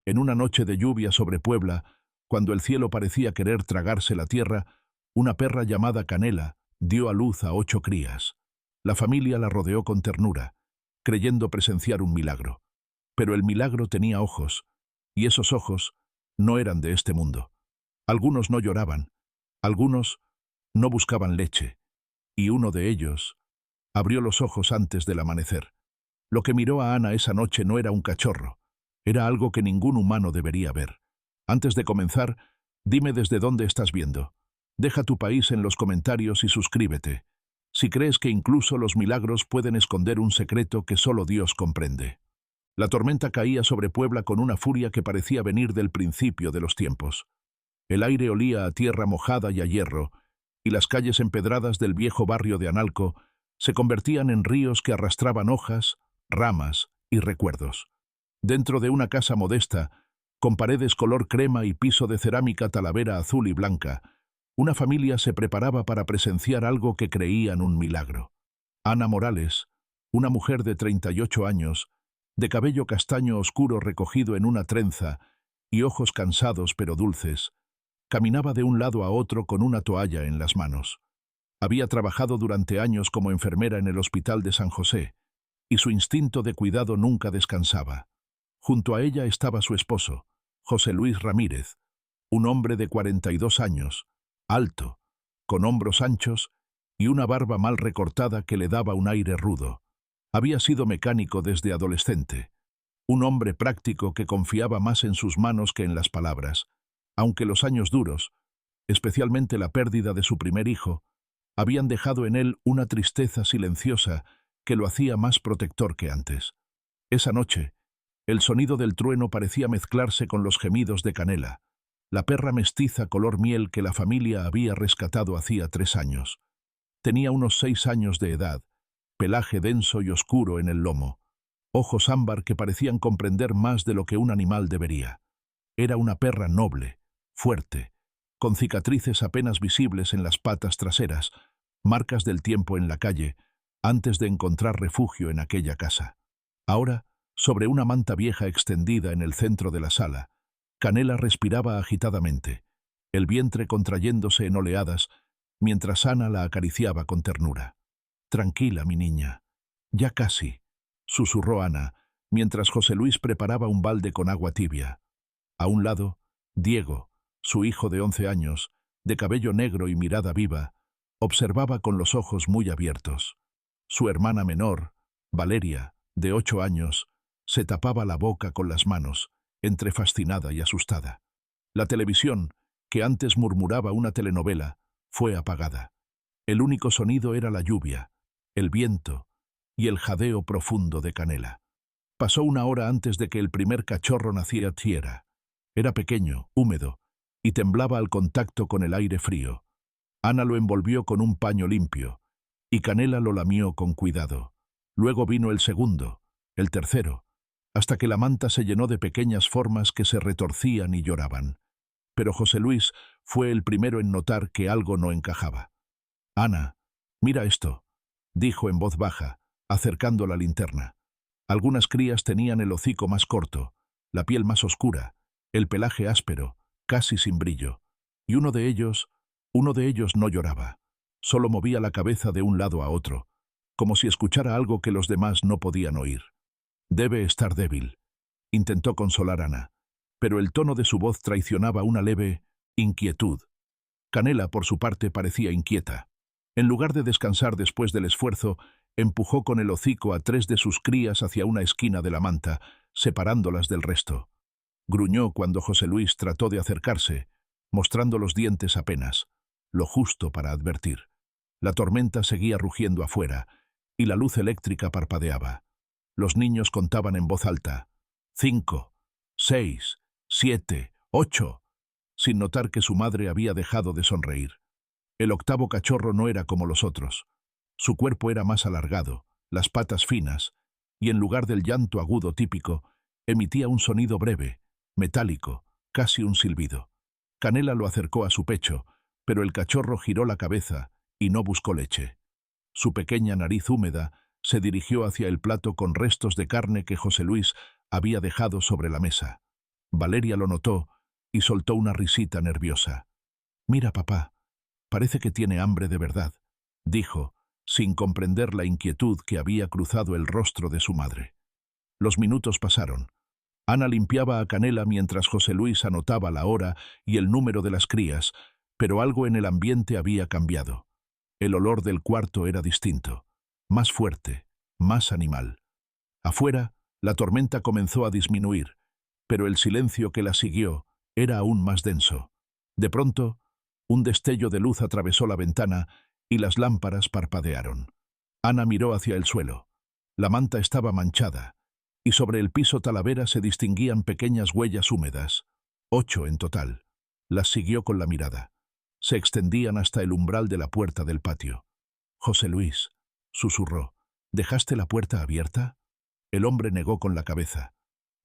En una noche de lluvia sobre Puebla, cuando el cielo parecía querer tragarse la tierra, una perra llamada Canela dio a luz a 8 crías. La familia la rodeó con ternura, creyendo presenciar un milagro. Pero el milagro tenía ojos, y esos ojos no eran de este mundo. Algunos no lloraban, algunos no buscaban leche, y uno de ellos abrió los ojos antes del amanecer. Lo que miró a Ana esa noche no era un cachorro, era algo que ningún humano debería ver. Antes de comenzar, dime desde dónde estás viendo. Deja tu país en los comentarios y suscríbete, si crees que incluso los milagros pueden esconder un secreto que solo Dios comprende. La tormenta caía sobre Puebla con una furia que parecía venir del principio de los tiempos. El aire olía a tierra mojada y a hierro, y las calles empedradas del viejo barrio de Analco se convertían en ríos que arrastraban hojas, ramas y recuerdos. Dentro de una casa modesta, con paredes color crema y piso de cerámica talavera azul y blanca, una familia se preparaba para presenciar algo que creían un milagro. Ana Morales, una mujer de 38 años, de cabello castaño oscuro recogido en una trenza y ojos cansados pero dulces, caminaba de un lado a otro con una toalla en las manos. Había trabajado durante años como enfermera en el Hospital de San José, y su instinto de cuidado nunca descansaba. Junto a ella estaba su esposo, José Luis Ramírez, un hombre de 42 años, alto, con hombros anchos y una barba mal recortada que le daba un aire rudo. Había sido mecánico desde adolescente, un hombre práctico que confiaba más en sus manos que en las palabras, aunque los años duros, especialmente la pérdida de su primer hijo, habían dejado en él una tristeza silenciosa que lo hacía más protector que antes. Esa noche, el sonido del trueno parecía mezclarse con los gemidos de Canela, la perra mestiza color miel que la familia había rescatado hacía 3 años. Tenía unos 6 años de edad, pelaje denso y oscuro en el lomo, ojos ámbar que parecían comprender más de lo que un animal debería. Era una perra noble, fuerte, con cicatrices apenas visibles en las patas traseras, marcas del tiempo en la calle, antes de encontrar refugio en aquella casa. Ahora, sobre una manta vieja extendida en el centro de la sala, Canela respiraba agitadamente, el vientre contrayéndose en oleadas, mientras Ana la acariciaba con ternura. «Tranquila, mi niña. Ya casi», susurró Ana, mientras José Luis preparaba un balde con agua tibia. A un lado, Diego, su hijo de 11 años, de cabello negro y mirada viva, observaba con los ojos muy abiertos. Su hermana menor, Valeria, de 8 años, se tapaba la boca con las manos, entre fascinada y asustada. La televisión, que antes murmuraba una telenovela, fue apagada. El único sonido era la lluvia, el viento y el jadeo profundo de Canela. Pasó una hora antes de que el primer cachorro naciera. Era pequeño, húmedo, y temblaba al contacto con el aire frío. Ana lo envolvió con un paño limpio, y Canela lo lamió con cuidado. Luego vino el segundo, el tercero, hasta que la manta se llenó de pequeñas formas que se retorcían y lloraban. Pero José Luis fue el primero en notar que algo no encajaba. «Ana, mira esto», dijo en voz baja, acercando la linterna. Algunas crías tenían el hocico más corto, la piel más oscura, el pelaje áspero, casi sin brillo, y uno de ellos no lloraba, solo movía la cabeza de un lado a otro, como si escuchara algo que los demás no podían oír. «Debe estar débil», intentó consolar Ana, pero el tono de su voz traicionaba una leve inquietud. Canela, por su parte, parecía inquieta. En lugar de descansar después del esfuerzo, empujó con el hocico a 3 de sus crías hacia una esquina de la manta, separándolas del resto. Gruñó cuando José Luis trató de acercarse, mostrando los dientes apenas, lo justo para advertir. La tormenta seguía rugiendo afuera, y la luz eléctrica parpadeaba. Los niños contaban en voz alta: 5, 6, 7, 8, sin notar que su madre había dejado de sonreír. El octavo cachorro no era como los otros. Su cuerpo era más alargado, las patas finas, y en lugar del llanto agudo típico, emitía un sonido breve, metálico, casi un silbido. Canela lo acercó a su pecho, pero el cachorro giró la cabeza y no buscó leche. Su pequeña nariz húmeda se dirigió hacia el plato con restos de carne que José Luis había dejado sobre la mesa. Valeria lo notó y soltó una risita nerviosa. «Mira, papá, parece que tiene hambre de verdad», dijo, sin comprender la inquietud que había cruzado el rostro de su madre. Los minutos pasaron. Ana limpiaba a Canela mientras José Luis anotaba la hora y el número de las crías, pero algo en el ambiente había cambiado. El olor del cuarto era distinto, más fuerte, más animal. Afuera, la tormenta comenzó a disminuir, pero el silencio que la siguió era aún más denso. De pronto, un destello de luz atravesó la ventana y las lámparas parpadearon. Ana miró hacia el suelo. La manta estaba manchada, y sobre el piso talavera se distinguían pequeñas huellas húmedas, 8 en total. Las siguió con la mirada. Se extendían hasta el umbral de la puerta del patio. «José Luis», susurró, «¿dejaste la puerta abierta?» El hombre negó con la cabeza.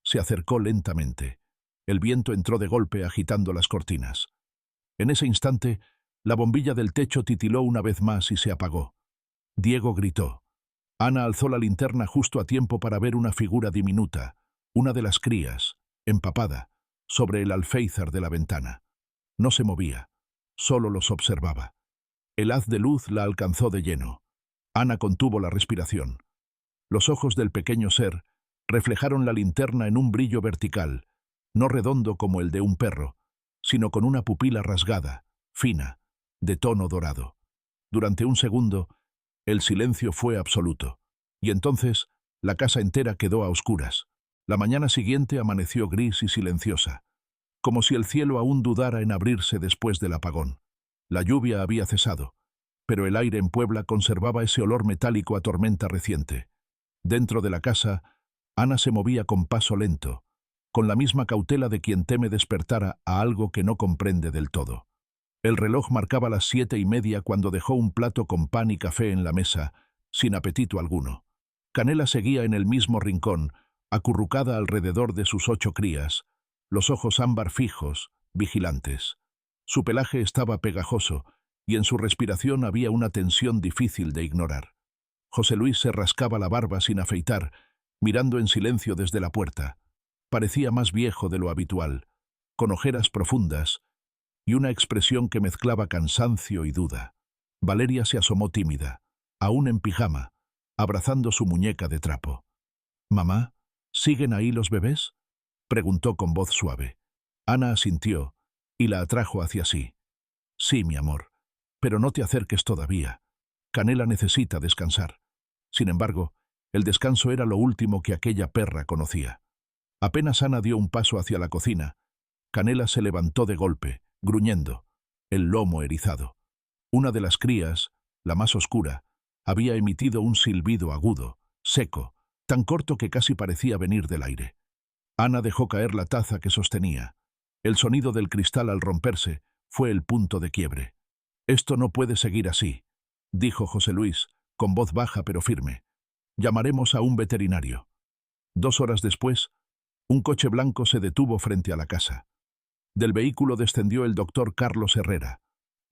Se acercó lentamente. El viento entró de golpe agitando las cortinas. En ese instante, la bombilla del techo titiló una vez más y se apagó. Diego gritó. Ana alzó la linterna justo a tiempo para ver una figura diminuta, una de las crías, empapada, sobre el alféizar de la ventana. No se movía, solo los observaba. El haz de luz la alcanzó de lleno. Ana contuvo la respiración. Los ojos del pequeño ser reflejaron la linterna en un brillo vertical, no redondo como el de un perro, sino con una pupila rasgada, fina, de tono dorado. Durante un segundo, el silencio fue absoluto, y entonces la casa entera quedó a oscuras. La mañana siguiente amaneció gris y silenciosa, como si el cielo aún dudara en abrirse después del apagón. La lluvia había cesado, pero el aire en Puebla conservaba ese olor metálico a tormenta reciente. Dentro de la casa, Ana se movía con paso lento, con la misma cautela de quien teme despertar a algo que no comprende del todo. El reloj marcaba las 7:30 cuando dejó un plato con pan y café en la mesa, sin apetito alguno. Canela seguía en el mismo rincón, acurrucada alrededor de sus 8 crías, los ojos ámbar fijos, vigilantes. Su pelaje estaba pegajoso, y en su respiración había una tensión difícil de ignorar. José Luis se rascaba la barba sin afeitar, mirando en silencio desde la puerta. Parecía más viejo de lo habitual, con ojeras profundas, y una expresión que mezclaba cansancio y duda. Valeria se asomó tímida, aún en pijama, abrazando su muñeca de trapo. «Mamá, ¿siguen ahí los bebés?», preguntó con voz suave. Ana asintió y la atrajo hacia sí. «Sí, mi amor, pero no te acerques todavía. Canela necesita descansar». Sin embargo, el descanso era lo último que aquella perra conocía. Apenas Ana dio un paso hacia la cocina, Canela se levantó de golpe, gruñendo, el lomo erizado. Una de las crías, la más oscura, había emitido un silbido agudo, seco, tan corto que casi parecía venir del aire. Ana dejó caer la taza que sostenía. El sonido del cristal al romperse fue el punto de quiebre. «Esto no puede seguir así», dijo José Luis, con voz baja pero firme. «Llamaremos a un veterinario». 2 horas después, un coche blanco se detuvo frente a la casa. Del vehículo descendió el doctor Carlos Herrera,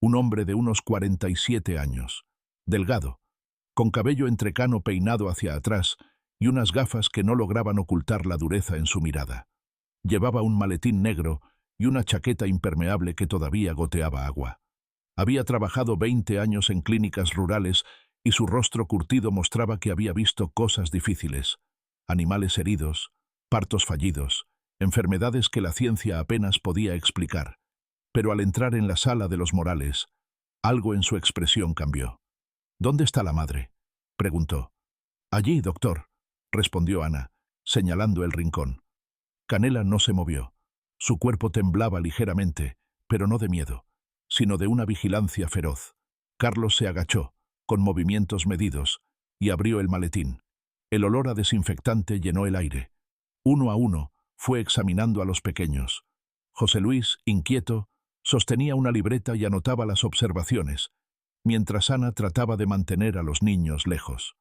un hombre de unos 47 años, delgado, con cabello entrecano peinado hacia atrás y unas gafas que no lograban ocultar la dureza en su mirada. Llevaba un maletín negro y una chaqueta impermeable que todavía goteaba agua. Había trabajado 20 años en clínicas rurales y su rostro curtido mostraba que había visto cosas difíciles, animales heridos, partos fallidos, enfermedades que la ciencia apenas podía explicar. Pero al entrar en la sala de los Morales, algo en su expresión cambió. «¿Dónde está la madre?», preguntó. «Allí, doctor», respondió Ana, señalando el rincón. Canela no se movió. Su cuerpo temblaba ligeramente, pero no de miedo, sino de una vigilancia feroz. Carlos se agachó, con movimientos medidos, y abrió el maletín. El olor a desinfectante llenó el aire. Uno a uno, fue examinando a los pequeños. José Luis, inquieto, sostenía una libreta y anotaba las observaciones, mientras Ana trataba de mantener a los niños lejos.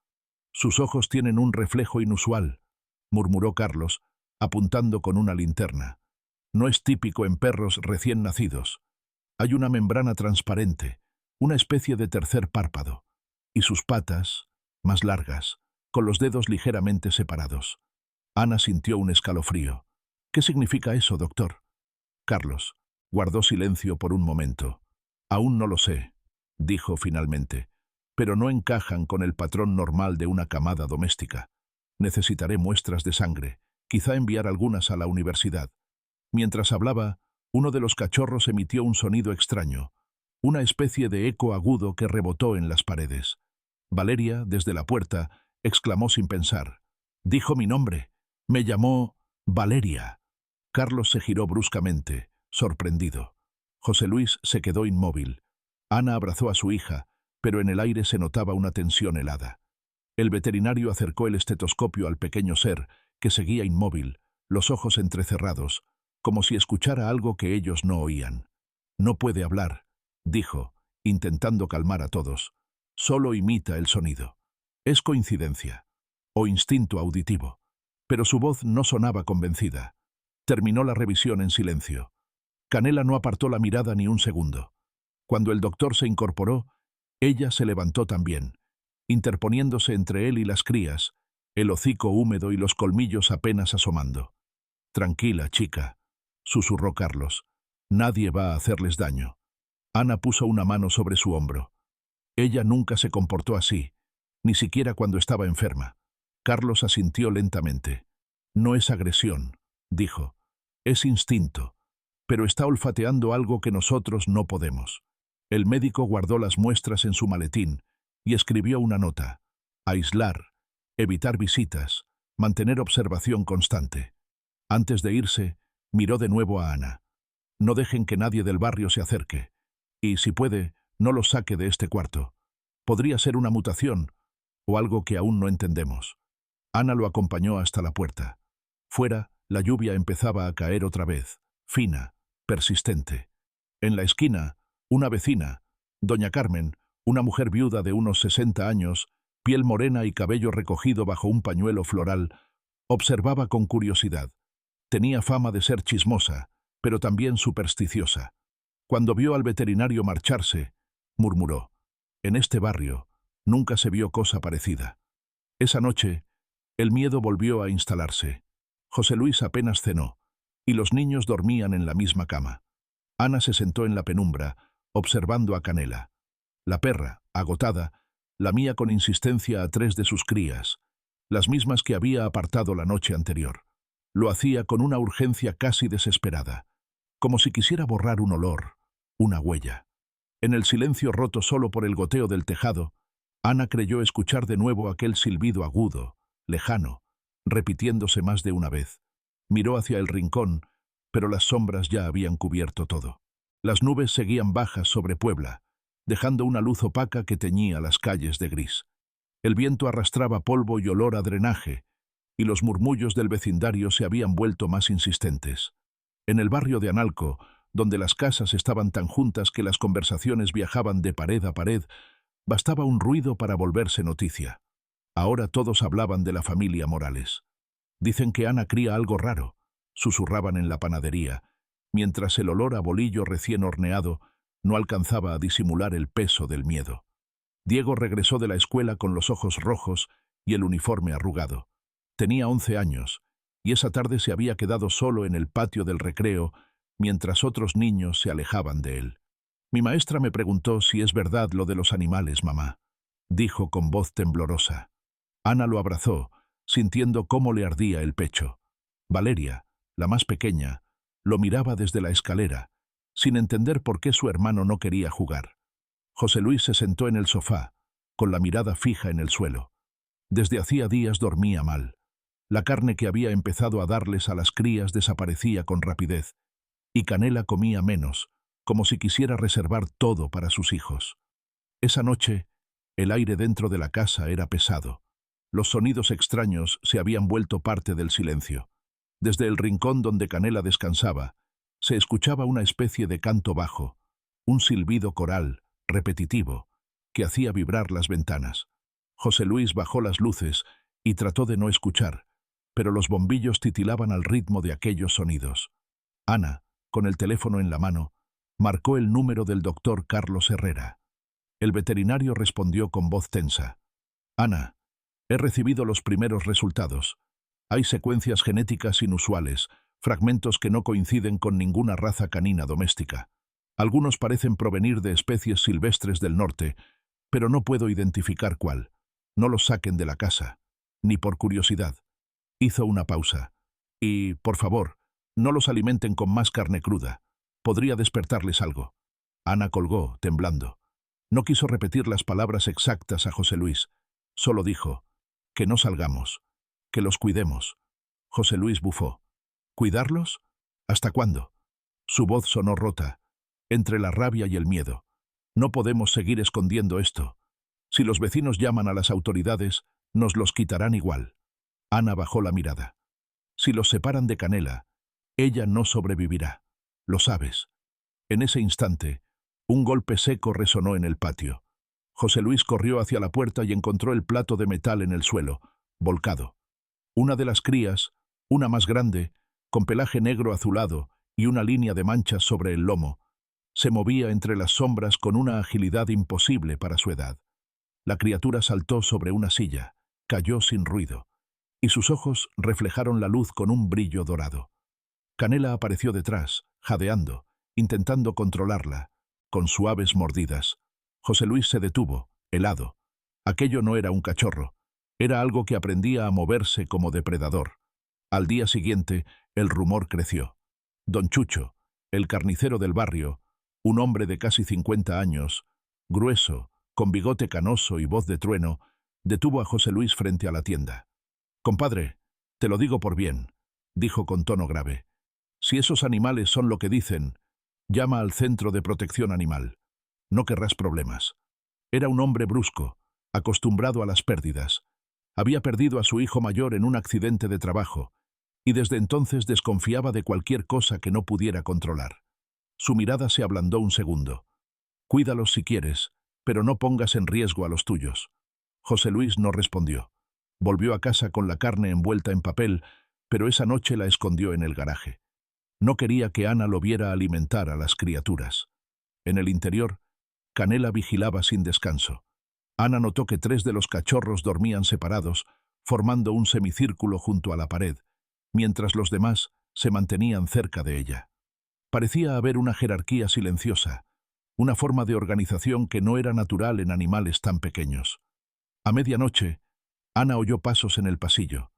«Sus ojos tienen un reflejo inusual», murmuró Carlos, apuntando con una linterna. «No es típico en perros recién nacidos. Hay una membrana transparente, una especie de tercer párpado, y sus patas, más largas, con los dedos ligeramente separados». Ana sintió un escalofrío. ¿Qué significa eso, doctor? Carlos guardó silencio por un momento. Aún no lo sé, dijo finalmente, pero no encajan con el patrón normal de una camada doméstica. Necesitaré muestras de sangre, quizá enviar algunas a la universidad. Mientras hablaba, uno de los cachorros emitió un sonido extraño, una especie de eco agudo que rebotó en las paredes. Valeria, desde la puerta, exclamó sin pensar. Dijo mi nombre. Me llamó Valeria. Carlos se giró bruscamente, sorprendido. José Luis se quedó inmóvil. Ana abrazó a su hija, pero en el aire se notaba una tensión helada. El veterinario acercó el estetoscopio al pequeño ser, que seguía inmóvil, los ojos entrecerrados, como si escuchara algo que ellos no oían. No puede hablar, dijo, intentando calmar a todos. Solo imita el sonido. Es coincidencia, o instinto auditivo. Pero su voz no sonaba convencida. Terminó la revisión en silencio. Canela no apartó la mirada ni un segundo. Cuando el doctor se incorporó, ella se levantó también, interponiéndose entre él y las crías, el hocico húmedo y los colmillos apenas asomando. Tranquila, chica, susurró Carlos. Nadie va a hacerles daño. Ana puso una mano sobre su hombro. Ella nunca se comportó así, ni siquiera cuando estaba enferma. Carlos asintió lentamente. No es agresión, dijo. Es instinto, pero está olfateando algo que nosotros no podemos. El médico guardó las muestras en su maletín y escribió una nota. Aislar, evitar visitas, mantener observación constante. Antes de irse, miró de nuevo a Ana. No dejen que nadie del barrio se acerque. Y, si puede, no los saque de este cuarto. Podría ser una mutación, o algo que aún no entendemos. Ana lo acompañó hasta la puerta. Fuera, la lluvia empezaba a caer otra vez, fina, persistente. En la esquina, una vecina, doña Carmen, una mujer viuda de unos 60 años, piel morena y cabello recogido bajo un pañuelo floral, observaba con curiosidad. Tenía fama de ser chismosa, pero también supersticiosa. Cuando vio al veterinario marcharse, murmuró: «En este barrio nunca se vio cosa parecida». Esa noche, el miedo volvió a instalarse. José Luis apenas cenó, y los niños dormían en la misma cama. Ana se sentó en la penumbra, observando a Canela. La perra, agotada, lamía con insistencia a 3 de sus crías, las mismas que había apartado la noche anterior. Lo hacía con una urgencia casi desesperada, como si quisiera borrar un olor, una huella. En el silencio roto solo por el goteo del tejado, Ana creyó escuchar de nuevo aquel silbido agudo, lejano, repitiéndose más de una vez. Miró hacia el rincón, pero las sombras ya habían cubierto todo. Las nubes seguían bajas sobre Puebla, dejando una luz opaca que teñía las calles de gris. El viento arrastraba polvo y olor a drenaje, y los murmullos del vecindario se habían vuelto más insistentes. En el barrio de Analco, donde las casas estaban tan juntas que las conversaciones viajaban de pared a pared, bastaba un ruido para volverse noticia. Ahora todos hablaban de la familia Morales. Dicen que Ana cría algo raro, susurraban en la panadería, mientras el olor a bolillo recién horneado no alcanzaba a disimular el peso del miedo. Diego regresó de la escuela con los ojos rojos y el uniforme arrugado. Tenía 11 años, y esa tarde se había quedado solo en el patio del recreo mientras otros niños se alejaban de él. «Mi maestra me preguntó si es verdad lo de los animales, mamá», dijo con voz temblorosa. Ana lo abrazó, sintiendo cómo le ardía el pecho. Valeria, la más pequeña, lo miraba desde la escalera, sin entender por qué su hermano no quería jugar. José Luis se sentó en el sofá, con la mirada fija en el suelo. Desde hacía días dormía mal. La carne que había empezado a darles a las crías desaparecía con rapidez, y Canela comía menos, como si quisiera reservar todo para sus hijos. Esa noche, el aire dentro de la casa era pesado. Los sonidos extraños se habían vuelto parte del silencio. Desde el rincón donde Canela descansaba, se escuchaba una especie de canto bajo, un silbido coral, repetitivo, que hacía vibrar las ventanas. José Luis bajó las luces y trató de no escuchar, pero los bombillos titilaban al ritmo de aquellos sonidos. Ana, con el teléfono en la mano, marcó el número del doctor Carlos Herrera. El veterinario respondió con voz tensa. «Ana, he recibido los primeros resultados. Hay secuencias genéticas inusuales, fragmentos que no coinciden con ninguna raza canina doméstica. Algunos parecen provenir de especies silvestres del norte, pero no puedo identificar cuál. No los saquen de la casa, ni por curiosidad. Hizo una pausa. Y, por favor, no los alimenten con más carne cruda. Podría despertarles algo. Ana colgó, temblando. No quiso repetir las palabras exactas a José Luis. Solo dijo, que no salgamos, que los cuidemos. José Luis bufó. ¿Cuidarlos? ¿Hasta cuándo? Su voz sonó rota, entre la rabia y el miedo. No podemos seguir escondiendo esto. Si los vecinos llaman a las autoridades, nos los quitarán igual. Ana bajó la mirada. Si los separan de Canela, ella no sobrevivirá. Lo sabes. En ese instante, un golpe seco resonó en el patio. José Luis corrió hacia la puerta y encontró el plato de metal en el suelo, volcado. Una de las crías, una más grande, con pelaje negro azulado y una línea de manchas sobre el lomo, se movía entre las sombras con una agilidad imposible para su edad. La criatura saltó sobre una silla, cayó sin ruido, y sus ojos reflejaron la luz con un brillo dorado. Canela apareció detrás, jadeando, intentando controlarla, con suaves mordidas. José Luis se detuvo, helado. Aquello no era un cachorro, era algo que aprendía a moverse como depredador. Al día siguiente, el rumor creció. Don Chucho, el carnicero del barrio, un hombre de casi 50 años, grueso, con bigote canoso y voz de trueno, detuvo a José Luis frente a la tienda. «Compadre, te lo digo por bien», dijo con tono grave. «Si esos animales son lo que dicen, llama al Centro de Protección Animal. No querrás problemas». Era un hombre brusco, acostumbrado a las pérdidas. Había perdido a su hijo mayor en un accidente de trabajo, y desde entonces desconfiaba de cualquier cosa que no pudiera controlar. Su mirada se ablandó un segundo. «Cuídalos si quieres, pero no pongas en riesgo a los tuyos». José Luis no respondió. Volvió a casa con la carne envuelta en papel, pero esa noche la escondió en el garaje. No quería que Ana lo viera alimentar a las criaturas. En el interior, Canela vigilaba sin descanso. Ana notó que 3 de los cachorros dormían separados, formando un semicírculo junto a la pared, mientras los demás se mantenían cerca de ella. Parecía haber una jerarquía silenciosa, una forma de organización que no era natural en animales tan pequeños. A medianoche, Ana oyó pasos en el pasillo.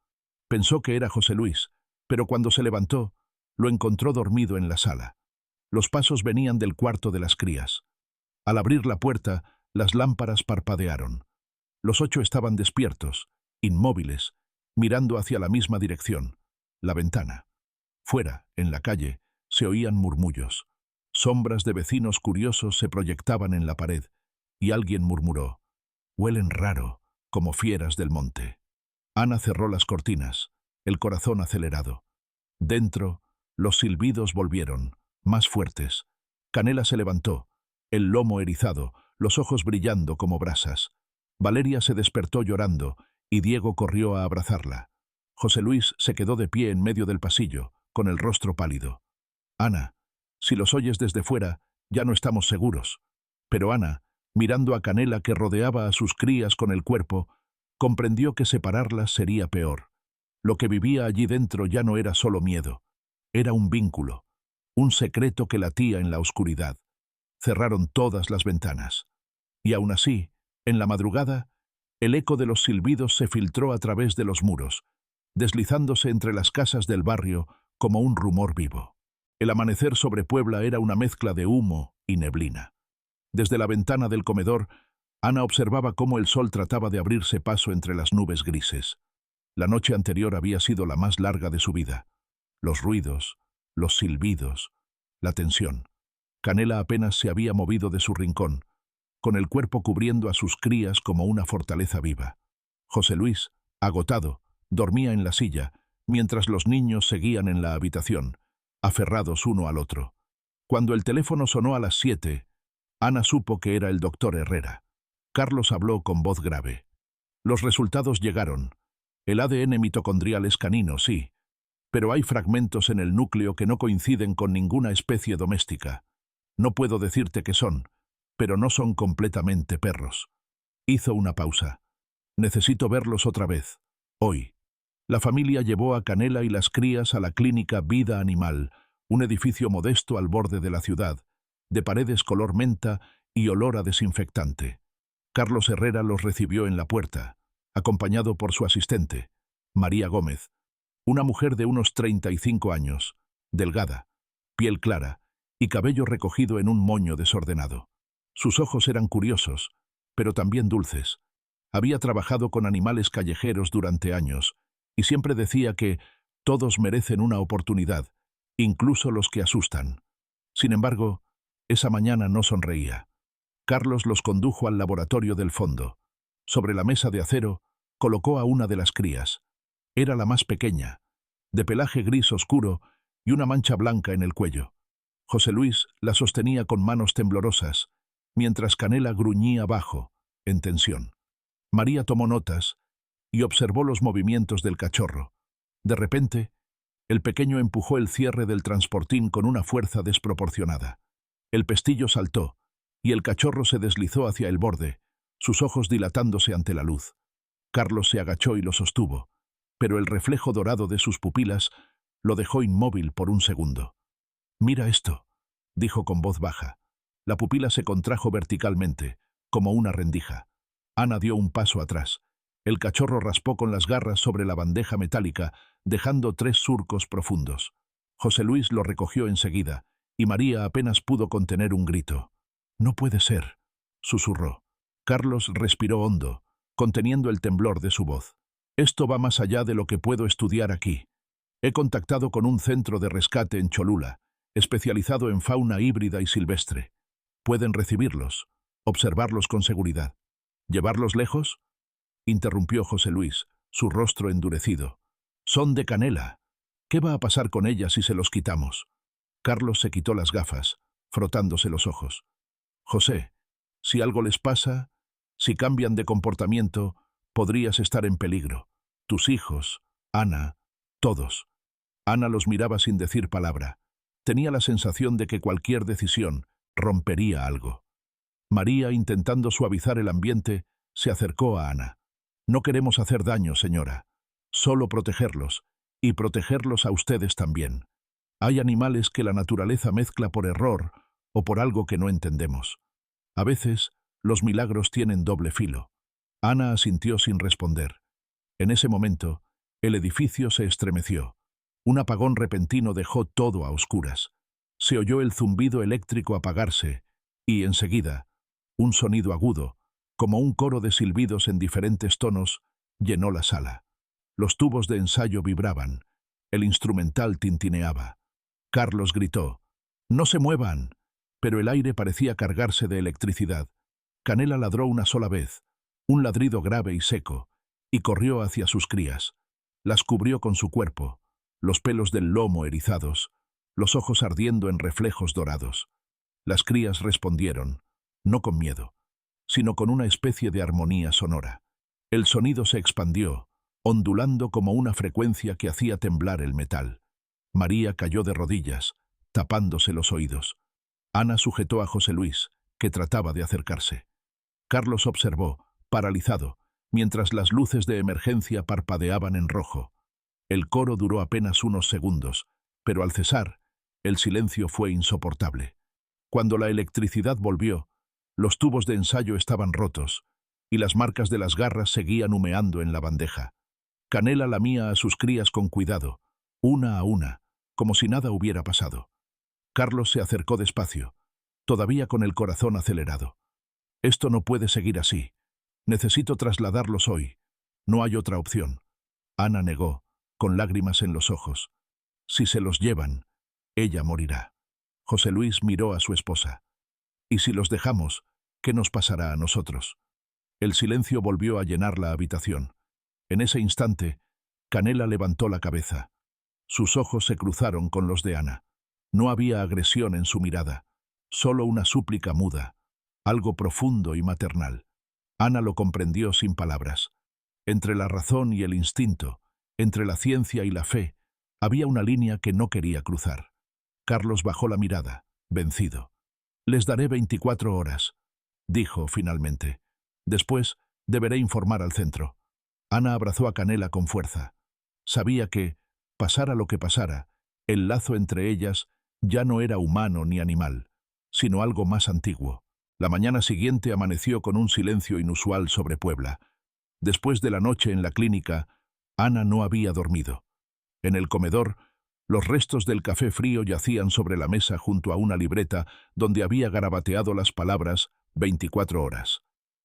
Pensó que era José Luis, pero cuando se levantó, lo encontró dormido en la sala. Los pasos venían del cuarto de las crías. Al abrir la puerta, las lámparas parpadearon. Los 8 estaban despiertos, inmóviles, mirando hacia la misma dirección, la ventana. Fuera, en la calle, se oían murmullos. Sombras de vecinos curiosos se proyectaban en la pared, y alguien murmuró: «Huelen raro, como fieras del monte». Ana cerró las cortinas, el corazón acelerado. Dentro, los silbidos volvieron, más fuertes. Canela se levantó, el lomo erizado, los ojos brillando como brasas. Valeria se despertó llorando, y Diego corrió a abrazarla. José Luis se quedó de pie en medio del pasillo, con el rostro pálido. «Ana, si los oyes desde fuera, ya no estamos seguros». Pero Ana, mirando a Canela que rodeaba a sus crías con el cuerpo, comprendió que separarlas sería peor. Lo que vivía allí dentro ya no era solo miedo. Era un vínculo, un secreto que latía en la oscuridad. Cerraron todas las ventanas. Y aún así, en la madrugada, el eco de los silbidos se filtró a través de los muros, deslizándose entre las casas del barrio como un rumor vivo. El amanecer sobre Puebla era una mezcla de humo y neblina. Desde la ventana del comedor, Ana observaba cómo el sol trataba de abrirse paso entre las nubes grises. La noche anterior había sido la más larga de su vida. Los ruidos, los silbidos, la tensión. Canela apenas se había movido de su rincón, con el cuerpo cubriendo a sus crías como una fortaleza viva. José Luis, agotado, dormía en la silla, mientras los niños seguían en la habitación, aferrados uno al otro. Cuando el teléfono sonó a las 7, Ana supo que era el doctor Herrera. Carlos habló con voz grave. Los resultados llegaron. El ADN mitocondrial es canino, sí, pero hay fragmentos en el núcleo que no coinciden con ninguna especie doméstica. No puedo decirte qué son, pero no son completamente perros. Hizo una pausa. Necesito verlos otra vez. Hoy. La familia llevó a Canela y las crías a la clínica Vida Animal, un edificio modesto al borde de la ciudad, de paredes color menta y olor a desinfectante. Carlos Herrera los recibió en la puerta, acompañado por su asistente, María Gómez, una mujer de unos 35 años, delgada, piel clara y cabello recogido en un moño desordenado. Sus ojos eran curiosos, pero también dulces. Había trabajado con animales callejeros durante años y siempre decía que todos merecen una oportunidad, incluso los que asustan. Sin embargo, esa mañana no sonreía. Carlos los condujo al laboratorio del fondo. Sobre la mesa de acero, colocó a una de las crías. Era la más pequeña, de pelaje gris oscuro y una mancha blanca en el cuello. José Luis la sostenía con manos temblorosas, mientras Canela gruñía bajo, en tensión. María tomó notas y observó los movimientos del cachorro. De repente, el pequeño empujó el cierre del transportín con una fuerza desproporcionada. El pestillo saltó, y el cachorro se deslizó hacia el borde, sus ojos dilatándose ante la luz. Carlos se agachó y lo sostuvo, pero el reflejo dorado de sus pupilas lo dejó inmóvil por un segundo. «Mira esto», dijo con voz baja. La pupila se contrajo verticalmente, como una rendija. Ana dio un paso atrás. El cachorro raspó con las garras sobre la bandeja metálica, dejando 3 surcos profundos. José Luis lo recogió enseguida, y María apenas pudo contener un grito. «No puede ser», susurró. Carlos respiró hondo, conteniendo el temblor de su voz. «Esto va más allá de lo que puedo estudiar aquí. He contactado con un centro de rescate en Cholula, especializado en fauna híbrida y silvestre. Pueden recibirlos, observarlos con seguridad. ¿Llevarlos lejos?», interrumpió José Luis, su rostro endurecido. «Son de Canela. ¿Qué va a pasar con ellas si se los quitamos?». Carlos se quitó las gafas, frotándose los ojos. «José, si algo les pasa, si cambian de comportamiento, podrías estar en peligro. Tus hijos, Ana, todos». Ana los miraba sin decir palabra. Tenía la sensación de que cualquier decisión rompería algo. María, intentando suavizar el ambiente, se acercó a Ana. «No queremos hacer daño, señora. Solo protegerlos, y protegerlos a ustedes también. Hay animales que la naturaleza mezcla por error o por algo que no entendemos. A veces, los milagros tienen doble filo». Ana asintió sin responder. En ese momento, el edificio se estremeció. Un apagón repentino dejó todo a oscuras. Se oyó el zumbido eléctrico apagarse, y enseguida, un sonido agudo, como un coro de silbidos en diferentes tonos, llenó la sala. Los tubos de ensayo vibraban. El instrumental tintineaba. Carlos gritó: «¡No se muevan!», pero el aire parecía cargarse de electricidad. Canela ladró una sola vez, un ladrido grave y seco, y corrió hacia sus crías. Las cubrió con su cuerpo, los pelos del lomo erizados, los ojos ardiendo en reflejos dorados. Las crías respondieron, no con miedo, sino con una especie de armonía sonora. El sonido se expandió, ondulando como una frecuencia que hacía temblar el metal. María cayó de rodillas, tapándose los oídos. Ana sujetó a José Luis, que trataba de acercarse. Carlos observó, paralizado, mientras las luces de emergencia parpadeaban en rojo. El coro duró apenas unos segundos, pero al cesar, el silencio fue insoportable. Cuando la electricidad volvió, los tubos de ensayo estaban rotos, y las marcas de las garras seguían humeando en la bandeja. Canela lamía a sus crías con cuidado, una a una, como si nada hubiera pasado. Carlos se acercó despacio, todavía con el corazón acelerado. «Esto no puede seguir así. Necesito trasladarlos hoy. No hay otra opción». Ana negó, con lágrimas en los ojos. «Si se los llevan, ella morirá». José Luis miró a su esposa. «¿Y si los dejamos, qué nos pasará a nosotros?». El silencio volvió a llenar la habitación. En ese instante, Canela levantó la cabeza. Sus ojos se cruzaron con los de Ana. No había agresión en su mirada, solo una súplica muda, algo profundo y maternal. Ana lo comprendió sin palabras. Entre la razón y el instinto, entre la ciencia y la fe, había una línea que no quería cruzar. Carlos bajó la mirada, vencido. «Les daré 24 horas», dijo finalmente. «Después, deberé informar al centro». Ana abrazó a Canela con fuerza. Sabía que, pasara lo que pasara, el lazo entre ellas ya no era humano ni animal, sino algo más antiguo. La mañana siguiente amaneció con un silencio inusual sobre Puebla. Después de la noche en la clínica, Ana no había dormido. En el comedor, los restos del café frío yacían sobre la mesa junto a una libreta donde había garabateado las palabras 24 horas.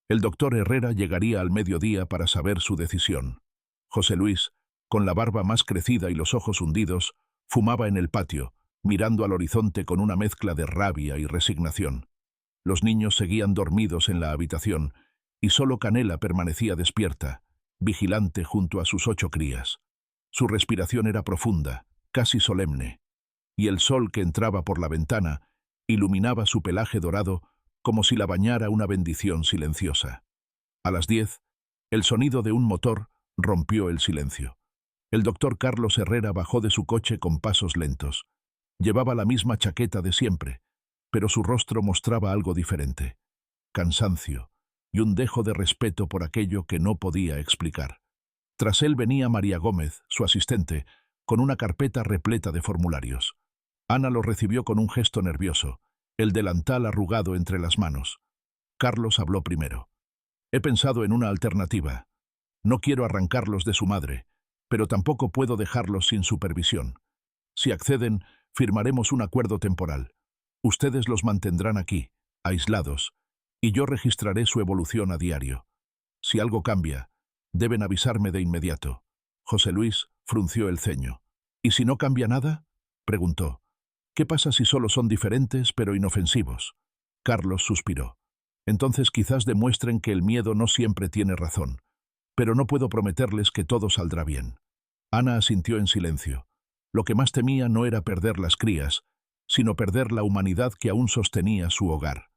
El doctor Herrera llegaría al mediodía para saber su decisión. José Luis, con la barba más crecida y los ojos hundidos, fumaba en el patio, mirando al horizonte con una mezcla de rabia y resignación. Los niños seguían dormidos en la habitación, y solo Canela permanecía despierta, vigilante junto a sus 8 crías. Su respiración era profunda, casi solemne, y el sol que entraba por la ventana iluminaba su pelaje dorado como si la bañara una bendición silenciosa. A las 10, el sonido de un motor rompió el silencio. El doctor Carlos Herrera bajó de su coche con pasos lentos. Llevaba la misma chaqueta de siempre, pero su rostro mostraba algo diferente: cansancio y un dejo de respeto por aquello que no podía explicar. Tras él venía María Gómez, su asistente, con una carpeta repleta de formularios. Ana lo recibió con un gesto nervioso, el delantal arrugado entre las manos. Carlos habló primero. He pensado en una alternativa. No quiero arrancarlos de su madre, pero tampoco puedo dejarlos sin supervisión. Si acceden, firmaremos un acuerdo temporal. Ustedes los mantendrán aquí, aislados, y yo registraré su evolución a diario. Si algo cambia, deben avisarme de inmediato. José Luis frunció el ceño. ¿Y si no cambia nada?, preguntó. ¿Qué pasa si solo son diferentes pero inofensivos? Carlos suspiró. Entonces quizás demuestren que el miedo no siempre tiene razón. Pero no puedo prometerles que todo saldrá bien. Ana asintió en silencio. Lo que más temía no era perder las crías, sino perder la humanidad que aún sostenía su hogar.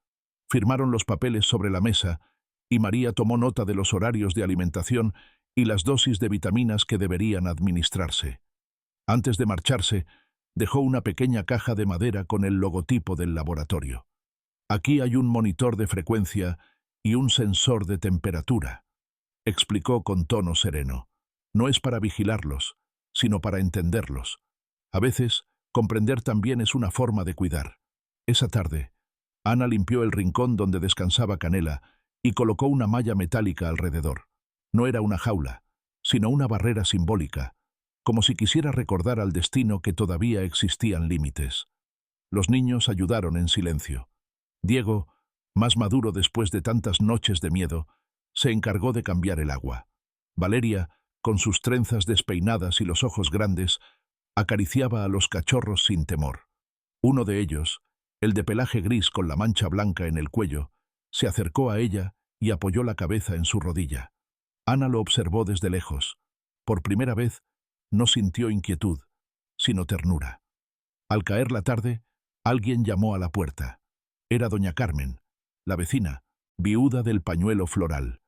Firmaron los papeles sobre la mesa, y María tomó nota de los horarios de alimentación y las dosis de vitaminas que deberían administrarse. Antes de marcharse, dejó una pequeña caja de madera con el logotipo del laboratorio. Aquí hay un monitor de frecuencia y un sensor de temperatura, explicó con tono sereno. No es para vigilarlos, sino para entenderlos. A veces, comprender también es una forma de cuidar. Esa tarde, Ana limpió el rincón donde descansaba Canela y colocó una malla metálica alrededor. No era una jaula, sino una barrera simbólica, como si quisiera recordar al destino que todavía existían límites. Los niños ayudaron en silencio. Diego, más maduro después de tantas noches de miedo, se encargó de cambiar el agua. Valeria, con sus trenzas despeinadas y los ojos grandes, acariciaba a los cachorros sin temor. Uno de ellos, el de pelaje gris con la mancha blanca en el cuello, se acercó a ella y apoyó la cabeza en su rodilla. Ana lo observó desde lejos. Por primera vez, no sintió inquietud, sino ternura. Al caer la tarde, alguien llamó a la puerta. Era doña Carmen, la vecina, viuda del pañuelo floral.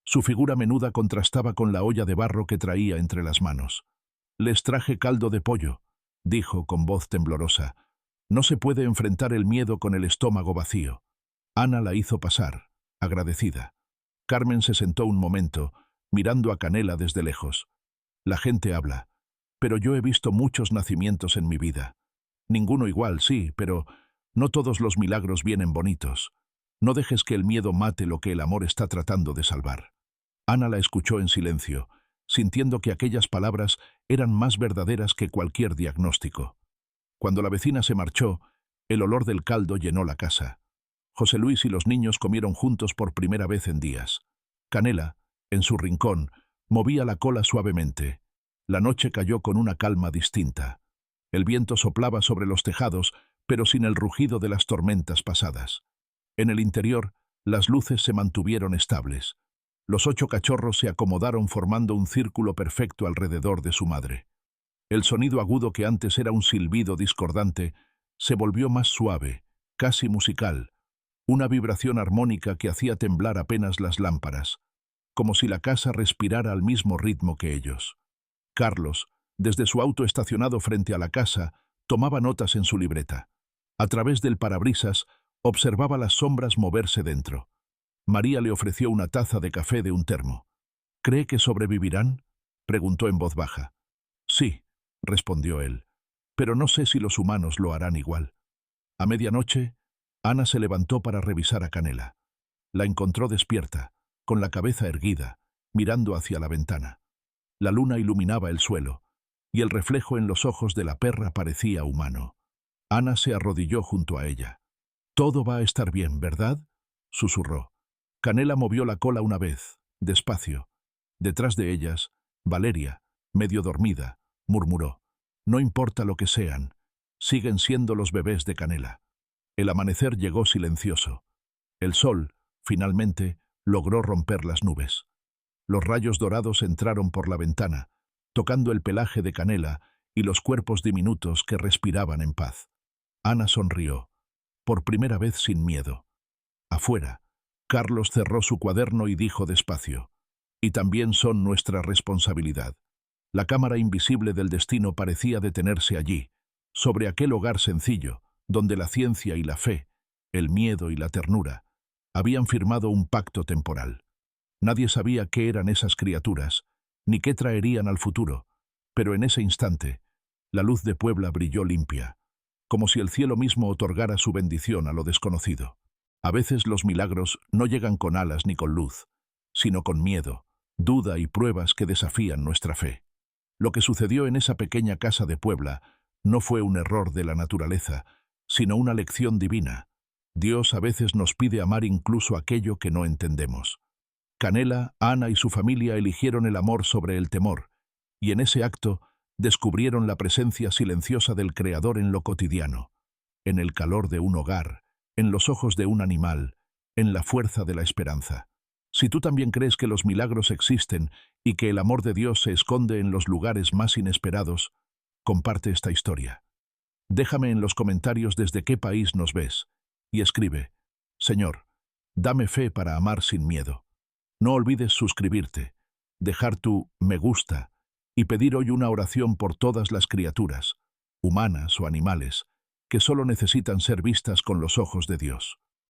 Su figura menuda contrastaba con la olla de barro que traía entre las manos. «Les traje caldo de pollo», dijo con voz temblorosa. «No se puede enfrentar el miedo con el estómago vacío». Ana la hizo pasar, agradecida. Carmen se sentó un momento, mirando a Canela desde lejos. «La gente habla, pero yo he visto muchos nacimientos en mi vida. Ninguno igual, sí, pero no todos los milagros vienen bonitos. No dejes que el miedo mate lo que el amor está tratando de salvar». Ana la escuchó en silencio, sintiendo que aquellas palabras eran más verdaderas que cualquier diagnóstico. Cuando la vecina se marchó, el olor del caldo llenó la casa. José Luis y los niños comieron juntos por primera vez en días. Canela, en su rincón, movía la cola suavemente. La noche cayó con una calma distinta. El viento soplaba sobre los tejados, pero sin el rugido de las tormentas pasadas. En el interior, las luces se mantuvieron estables. Los 8 cachorros se acomodaron formando un círculo perfecto alrededor de su madre. El sonido agudo que antes era un silbido discordante se volvió más suave, casi musical, una vibración armónica que hacía temblar apenas las lámparas, como si la casa respirara al mismo ritmo que ellos. Carlos, desde su auto estacionado frente a la casa, tomaba notas en su libreta. A través del parabrisas, observaba las sombras moverse dentro. María le ofreció una taza de café de un termo. «¿Cree que sobrevivirán?», preguntó en voz baja. Sí, respondió él, pero no sé si los humanos lo harán igual. A medianoche, Ana se levantó para revisar a Canela. La encontró despierta, con la cabeza erguida, mirando hacia la ventana. La luna iluminaba el suelo, y el reflejo en los ojos de la perra parecía humano. Ana se arrodilló junto a ella. «Todo va a estar bien, ¿verdad?», susurró. Canela movió la cola una vez, despacio. Detrás de ellas, Valeria, medio dormida, murmuró: «No importa lo que sean, siguen siendo los bebés de Canela». El amanecer llegó silencioso. El sol, finalmente, logró romper las nubes. Los rayos dorados entraron por la ventana, tocando el pelaje de Canela y los cuerpos diminutos que respiraban en paz. Ana sonrió, por primera vez sin miedo. Afuera, Carlos cerró su cuaderno y dijo despacio: «Y también son nuestra responsabilidad». La cámara invisible del destino parecía detenerse allí, sobre aquel hogar sencillo, donde la ciencia y la fe, el miedo y la ternura, habían firmado un pacto temporal. Nadie sabía qué eran esas criaturas, ni qué traerían al futuro, pero en ese instante, la luz de Puebla brilló limpia, como si el cielo mismo otorgara su bendición a lo desconocido. A veces los milagros no llegan con alas ni con luz, sino con miedo, duda y pruebas que desafían nuestra fe. Lo que sucedió en esa pequeña casa de Puebla no fue un error de la naturaleza, sino una lección divina. Dios a veces nos pide amar incluso aquello que no entendemos. Canela, Ana y su familia eligieron el amor sobre el temor, y en ese acto descubrieron la presencia silenciosa del Creador en lo cotidiano, en el calor de un hogar, en los ojos de un animal, en la fuerza de la esperanza. Si tú también crees que los milagros existen y que el amor de Dios se esconde en los lugares más inesperados, comparte esta historia. Déjame en los comentarios desde qué país nos ves, y escribe: «Señor, dame fe para amar sin miedo». No olvides suscribirte, dejar tu me gusta y pedir hoy una oración por todas las criaturas, humanas o animales, que solo necesitan ser vistas con los ojos de Dios.